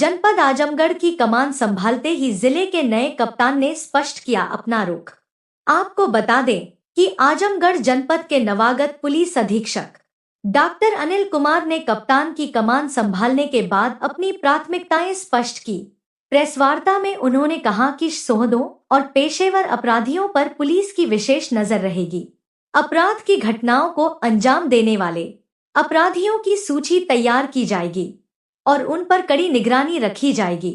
जनपद आजमगढ़ की कमान संभालते ही जिले के नए कप्तान ने स्पष्ट किया अपना रुख। आपको बता दें कि आजमगढ़ जनपद के नवागत पुलिस अधीक्षक डॉक्टर अनिल कुमार ने कप्तान की कमान संभालने के बाद अपनी प्राथमिकताएं स्पष्ट की। प्रेस वार्ता में उन्होंने कहा कि सोहदों और पेशेवर अपराधियों पर पुलिस की विशेष नजर रहेगी। अपराध की घटनाओं को अंजाम देने वाले अपराधियों की सूची तैयार की जाएगी और उन पर कड़ी निगरानी रखी जाएगी।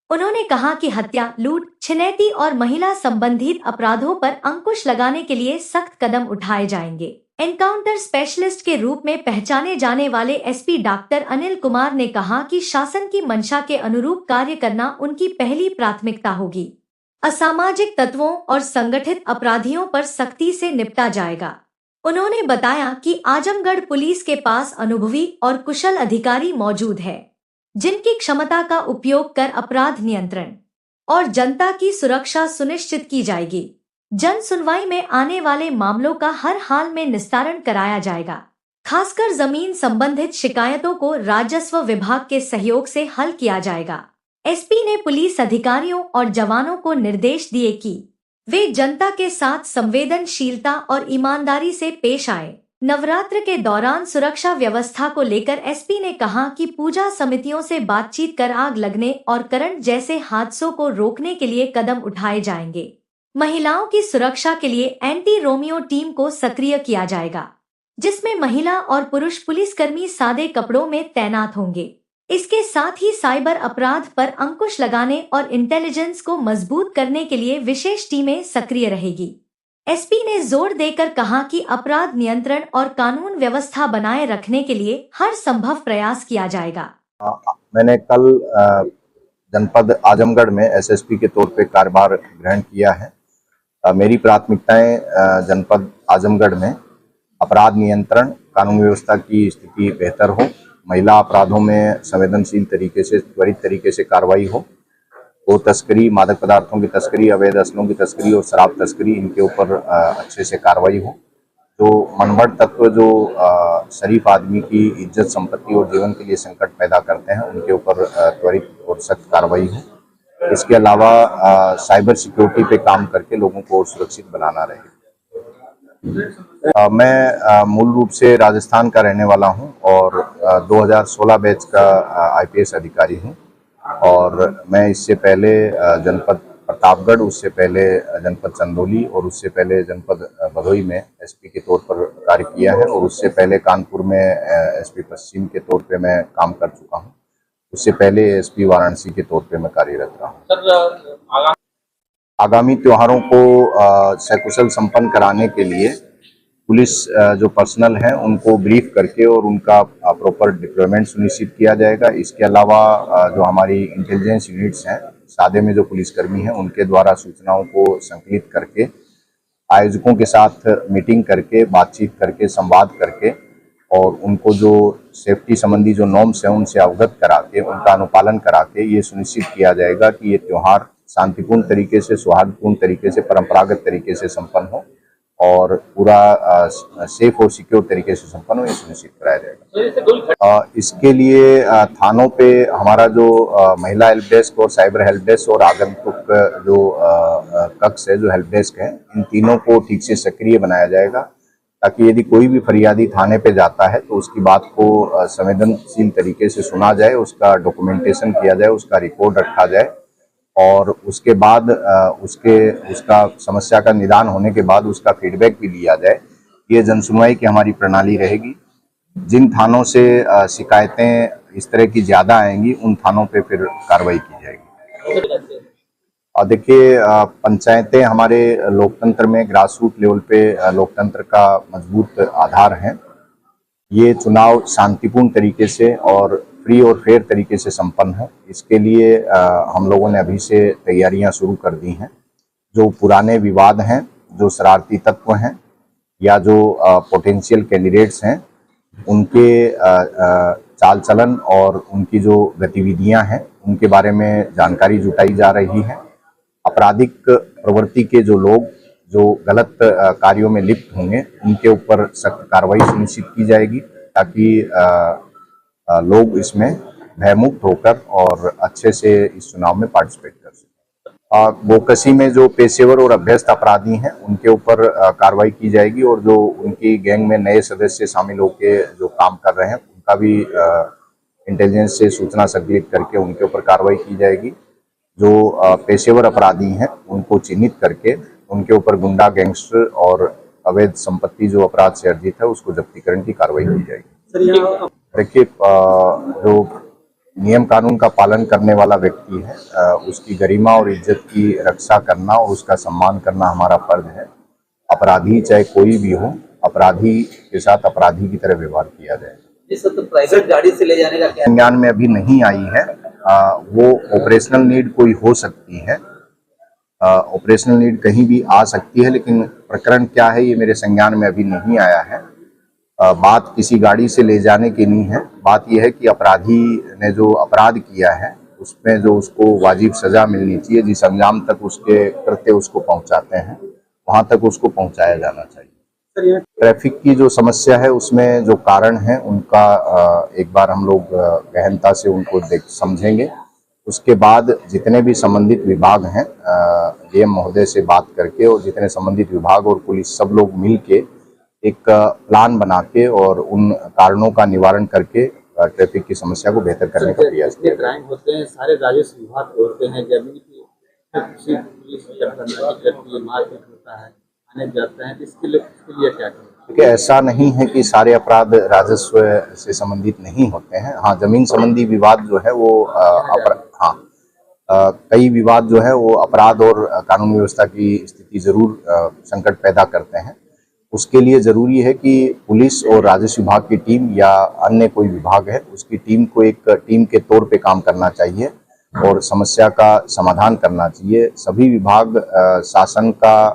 उन्होंने कहा कि हत्या, लूट, छिनैती और महिला संबंधित अपराधों पर अंकुश लगाने के लिए सख्त कदम उठाए जाएंगे। एनकाउंटर स्पेशलिस्ट के रूप में पहचाने जाने वाले एसपी डॉक्टर अनिल कुमार ने कहा कि शासन की मंशा के अनुरूप कार्य करना उनकी पहली प्राथमिकता होगी। असामाजिक तत्वों और संगठित अपराधियों पर सख्ती से निपटा जाएगा। उन्होंने बताया कि आजमगढ़ पुलिस के पास अनुभवी और कुशल अधिकारी मौजूद है, जिनकी क्षमता का उपयोग कर अपराध नियंत्रण और जनता की सुरक्षा सुनिश्चित की जाएगी। जन सुनवाई में आने वाले मामलों का हर हाल में निस्तारण कराया जाएगा। खासकर जमीन संबंधित शिकायतों को राजस्व विभाग के सहयोग से हल किया जाएगा। एसपी ने पुलिस अधिकारियों और जवानों को निर्देश दिए कि वे जनता के साथ संवेदनशीलता और ईमानदारी से पेश आए। नवरात्र के दौरान सुरक्षा व्यवस्था को लेकर एसपी ने कहा कि पूजा समितियों से बातचीत कर आग लगने और करंट जैसे हादसों को रोकने के लिए कदम उठाए जाएंगे। महिलाओं की सुरक्षा के लिए एंटी रोमियो टीम को सक्रिय किया जाएगा, जिसमें महिला और पुरुष पुलिसकर्मी सादे कपड़ों में तैनात होंगे। इसके साथ ही साइबर अपराध पर अंकुश लगाने और इंटेलिजेंस को मजबूत करने के लिए विशेष टीमें सक्रिय रहेगी। एसपी ने जोर देकर कहा कि अपराध नियंत्रण और कानून व्यवस्था बनाए रखने के लिए हर संभव प्रयास किया जाएगा। मैंने कल जनपद आजमगढ़ में एसएसपी के तौर पे कार्यभार ग्रहण किया है। मेरी प्राथमिकताएं जनपद आजमगढ़ में अपराध नियंत्रण, कानून व्यवस्था की स्थिति बेहतर हो, महिला अपराधों में संवेदनशील तरीके से, त्वरित तरीके से कार्रवाई हो, वो तस्करी, मादक पदार्थों की तस्करी, अवैध असलों की तस्करी और शराब तस्करी, इनके ऊपर अच्छे से कार्रवाई हो। जो मनगढ़ तत्व जो शरीफ आदमी की इज्जत, संपत्ति और जीवन के लिए संकट पैदा करते हैं, उनके ऊपर त्वरित और सख्त कार्रवाई हो। इसके अलावा साइबर सिक्योरिटी पे काम करके लोगों को और सुरक्षित बनाना रहे। मैं मूल रूप से राजस्थान का रहने वाला हूं और 2016 बैच का आईपीएस अधिकारी हूं और मैं इससे पहले जनपद प्रतापगढ़, उससे पहले जनपद चंदौली और उससे पहले जनपद भदोई में एसपी के तौर पर कार्य किया है और उससे पहले कानपुर में एसपी पश्चिम के तौर पे मैं काम कर चुका हूं। उससे पहले एसपी वाराणसी के तौर पे मैं कार्यरत रहा हूं। आगामी त्योहारों को सकुशल संपन्न कराने के लिए पुलिस जो पर्सनल हैं उनको ब्रीफ करके और उनका प्रॉपर डिप्लॉयमेंट सुनिश्चित किया जाएगा। इसके अलावा जो हमारी इंटेलिजेंस यूनिट्स हैं, सादे में जो पुलिसकर्मी हैं, उनके द्वारा सूचनाओं को संकलित करके आयोजकों के साथ मीटिंग करके, बातचीत करके, संवाद करके और उनको जो सेफ्टी संबंधी जो नॉर्म्स हैं उनसे अवगत करा के, उनका अनुपालन करा के ये सुनिश्चित किया जाएगा कि ये त्यौहार शांतिपूर्ण तरीके से, सौहार्दपूर्ण तरीके से, परंपरागत तरीके से संपन्न हो और पूरा सेफ और सिक्योर तरीके से संपन्न हो, ये सुनिश्चित कराया जाएगा। इसके लिए थानों पे हमारा जो महिला हेल्प डेस्क और साइबर हेल्प डेस्क और आगंतुक जो कक्ष है, जो हेल्प डेस्क है, इन तीनों को ठीक से सक्रिय बनाया जाएगा ताकि यदि कोई भी फरियादी थाने पे जाता है तो उसकी बात को संवेदनशील तरीके से सुना जाए, उसका डॉक्यूमेंटेशन किया जाए, उसका रिकॉर्ड रखा जाए और उसके बाद उसका समस्या का निदान होने के बाद उसका फीडबैक भी लिया जाए। ये जनसुनवाई की हमारी प्रणाली रहेगी। जिन थानों से शिकायतें इस तरह की ज़्यादा आएंगी, उन थानों पे फिर कार्रवाई की जाएगी। और देखिए, पंचायतें हमारे लोकतंत्र में ग्रास रूट लेवल पे लोकतंत्र का मजबूत आधार हैं। ये चुनाव शांतिपूर्ण तरीके से और फ्री और फेयर तरीके से संपन्न हो, इसके लिए हम लोगों ने अभी से तैयारियां शुरू कर दी हैं। जो पुराने विवाद हैं, जो शरारती तत्व हैं या जो पोटेंशियल कैंडिडेट्स हैं, उनके चाल चलन और उनकी जो गतिविधियां हैं, उनके बारे में जानकारी जुटाई जा रही है। आपराधिक प्रवृत्ति के जो लोग जो गलत कार्यों में लिप्त होंगे, उनके ऊपर सख्त कार्रवाई सुनिश्चित की जाएगी ताकि लोग इसमें भयमुक्त होकर और अच्छे से इस चुनाव में पार्टिसिपेट कर सकें। गोकशी में जो पेशेवर और अभ्यस्त अपराधी हैं उनके ऊपर कार्रवाई की जाएगी और जो उनकी गैंग में नए सदस्य शामिल होकर जो काम कर रहे हैं उनका भी इंटेलिजेंस से सूचना संकलित करके उनके ऊपर कार्रवाई की जाएगी। जो पेशेवर अपराधी हैं उनको चिन्हित करके उनके ऊपर गुंडा, गैंगस्टर और अवैध संपत्ति जो अपराध से अर्जित है उसको जब्तीकरण की कार्रवाई की जाएगी। देखिए, जो नियम कानून का पालन करने वाला व्यक्ति है उसकी गरिमा और इज्जत की रक्षा करना और उसका सम्मान करना हमारा फर्ज है। अपराधी चाहे कोई भी हो, अपराधी के साथ अपराधी की तरह व्यवहार किया जाए। तो प्राइवेट गाड़ी से ले जाने का क्या संज्ञान में अभी नहीं आई है। वो ऑपरेशनल नीड कोई हो सकती है, ऑपरेशनल नीड कहीं भी आ सकती है, लेकिन प्रकरण क्या है ये मेरे संज्ञान में अभी नहीं आया है। बात किसी गाड़ी से ले जाने की नहीं है। बात यह है कि अपराधी ने जो अपराध किया है उसमें जो उसको वाजिब सजा मिलनी चाहिए, जिस अंजाम तक उसके कृत्य उसको पहुंचाते हैं वहां तक उसको पहुंचाया जाना चाहिए। ट्रैफिक की जो समस्या है उसमें जो कारण है उनका एक बार हम लोग गहनता से उनको समझेंगे। उसके बाद जितने भी संबंधित विभाग हैं डीएम महोदय से बात करके और जितने संबंधित विभाग और पुलिस सब लोग मिल के एक प्लान बना के और उन कारणों का निवारण करके ट्रैफिक की समस्या को बेहतर करने का प्रयास किया। क्राइम होते हैं सारे राजस्व विभाग होते हैं, जमीन की पुलिस मारपीट होता है, आने जाते हैं, इसके लिए क्या करें? देखिए, ऐसा नहीं है कि सारे अपराध राजस्व से संबंधित नहीं होते हैं। हाँ, जमीन संबंधी विवाद जो है वो कई विवाद जो है वो अपराध और कानून व्यवस्था की स्थिति जरूर संकट पैदा करते हैं। उसके लिए जरूरी है कि पुलिस और राजस्व विभाग की टीम या अन्य कोई विभाग है उसकी टीम को एक टीम के तौर पे काम करना चाहिए और समस्या का समाधान करना चाहिए। सभी विभाग शासन का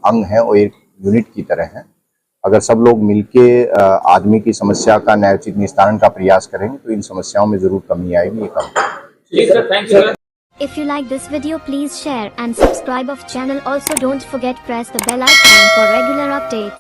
अंग है और एक यूनिट की तरह है। अगर सब लोग मिलके आदमी की समस्या का न्यायोचित निस्तारण का प्रयास करेंगे तो इन समस्याओं में जरूर कमी आएगी। ये कम। If you like this video, please share and subscribe of channel. Also don't forget press the bell icon for regular updates.